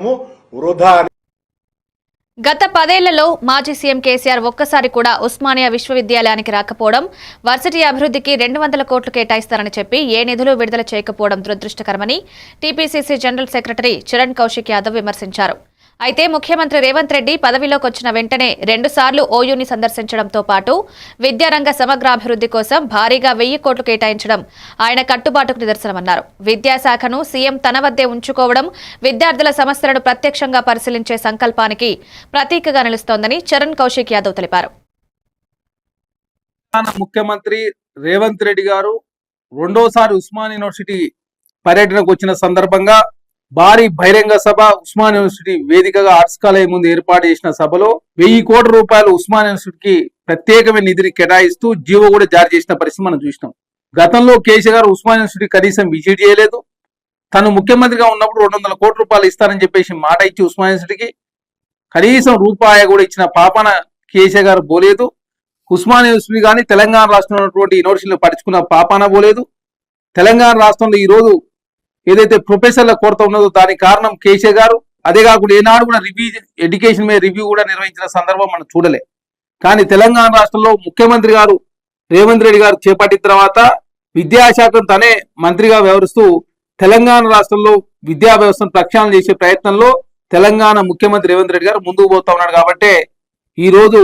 వృధా. గత 10 ఏళ్లలో మాజీ సీఎం కేసీఆర్ ఒక్కసారి కూడా ఉస్మానియా విశ్వవిద్యాలయానికి రాకపోవడం, వర్సిటీ అభివృద్ధికి 200 కోట్లు కేటాయిస్తారని చెప్పి ఏ నిధులు విడుదల చేయకపోవడం దురదృష్టకరమని TPCC general secretary Charan Kaushik Yadav విమర్శించారు. అయితే ముఖ్యమంత్రి రేవంత్ రెడ్డి పదవిలోకి వచ్చిన వెంటనే 2 సార్లు ఓయూని సందర్శించడంతో పాటు విద్యారంగ సమగ్రాభివృద్ధి కోసం భారీగా 1000 కోట్లు కేటాయించడం ఆయన కట్టుబాటుకు నిదర్శనమన్నారు. విద్యాశాఖను సీఎం తన వద్దే ఉంచుకోవడం విద్యార్థుల సమస్యలను ప్రత్యక్షంగా పరిశీలించే సంకల్పానికి ప్రతీకగా నిలుస్తోందని చరణ్ కౌశిక్ యాదవ్ తెలిపారు. ముఖ్యమంత్రి రేవంత్ రెడ్డి గారు రెండోసారి ఉస్మాన్ యూనివర్సిటీ పర్యటనకు వచ్చిన సందర్భంగా భారీ బహిరంగ సభ ఉస్మాన్ యూనివర్సిటీ వేదికగా ఆర్ట్స్ కాలేజ్ ముందు ఏర్పాటు చేసిన సభలో 1000 కోట్ల రూపాయలు ఉస్మాన్ యూనివర్సిటీకి ప్రత్యేకమైన నిధిని కేటాయిస్తూ జీవో కూడా జారీ చేసిన పరిస్థితి మనం చూసినాం. గతంలో కేసీఆర్ గారు ఉస్మాన్ యూనివర్సిటీ కనీసం విజిట్ చేయలేదు. తను ముఖ్యమంత్రిగా ఉన్నప్పుడు 200 కోట్ల రూపాయలు ఇస్తారని చెప్పేసి మాట ఇచ్చి ఉస్మాన్ యూనివర్సిటీకి కనీసం రూపాయి కూడా ఇచ్చిన పాపన కేసీఆర్ గారు పోలేదు. ఉస్మాన్ యూనివర్సిటీ కానీ తెలంగాణ రాష్ట్రంలో ఉన్నటువంటి యూనివర్సిటీలు పరుచుకున్న పాపాన పోలేదు. తెలంగాణ రాష్ట్రంలో ఈరోజు ఏదైతే ప్రొఫెసర్ల కొరత ఉన్నదో దానికి కారణం కేసీఆర్ గారు. అదే కాకుండా ఏనాడు కూడా ఎడ్యుకేషన్ మీద రివ్యూ కూడా నిర్వహించిన సందర్భం మనం చూడలే. కానీ తెలంగాణ రాష్ట్రంలో ముఖ్యమంత్రి గారు రేవంత్ రెడ్డి గారు చేపట్టిన తర్వాత విద్యాశాఖను తనే మంత్రిగా వ్యవహరిస్తూ తెలంగాణ రాష్ట్రంలో విద్యా వ్యవస్థను ప్రక్షాళన చేసే ప్రయత్నంలో తెలంగాణ ముఖ్యమంత్రి రేవంత్ రెడ్డి గారు ముందుకు పోతా ఉన్నాడు. కాబట్టి ఈ రోజు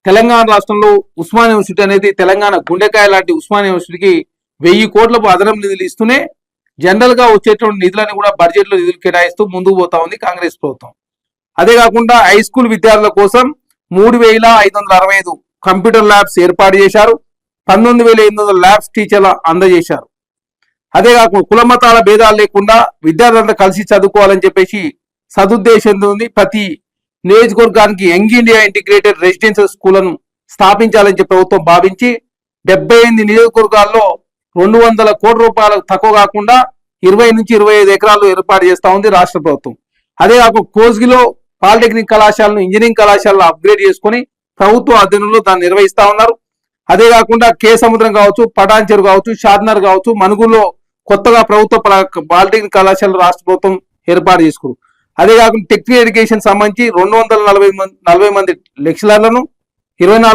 తెలంగాణ రాష్ట్రంలో ఉస్మాన్ యూనివర్సిటీ అనేది తెలంగాణ గుండెకాయ లాంటి ఉస్మాన్ యూనివర్సిటీకి 1000 కోట్లకు అదనం నిధులు ఇస్తూనే జనరల్ గా వచ్చేటువంటి నిధులను కూడా బడ్జెట్ లో నిధులు కేటాయిస్తూ ముందుకు పోతా ఉంది కాంగ్రెస్ ప్రభుత్వం. అదే కాకుండా హై స్కూల్ విద్యార్థుల కోసం 3565 కంప్యూటర్ ల్యాబ్స్ ఏర్పాటు చేశారు. 19800 ల్యాబ్స్ టీచర్ల అందజేశారు. అదే కాకుండా కులమతాల భేదాలు లేకుండా విద్యార్థులంతా కలిసి చదువుకోవాలని చెప్పేసి సదుద్దేశంతో ఉంది. ప్రతి నియోజకవర్గానికి యంగ్ ఇండియా ఇంటిగ్రేటెడ్ రెసిడెన్షియల్ స్కూళ్లను స్థాపించాలని చెప్పి ప్రభుత్వం భావించి 78 నియోజకవర్గాల్లో 200 కోట్ల రూపాయలకు తక్కువ కాకుండా 20 నుంచి 25 ఎకరాలు ఏర్పాటు చేస్తా ఉంది రాష్ట్ర ప్రభుత్వం. అదే కాకుండా కోస్గిలో పాలిటెక్నిక్ కళాశాలను ఇంజనీరింగ్ కళాశాలను అప్గ్రేడ్ చేసుకుని ప్రభుత్వ అధీనంలో దాన్ని నిర్వహిస్తా ఉన్నారు. అదే కాకుండా కే సముద్రం కావచ్చు, పటాన్చెరు కావచ్చు, షాద్నగర్ కావచ్చు, మనుగులో కొత్తగా ప్రభుత్వ పాలిటెక్నిక్ కళాశాల రాష్ట్ర ప్రభుత్వం ఏర్పాటు చేసుకున్నారు. అదే కాకుండా టెక్నికల్ ఎడ్యుకేషన్ సంబంధించి 240 మంది లెక్చరర్లను, 24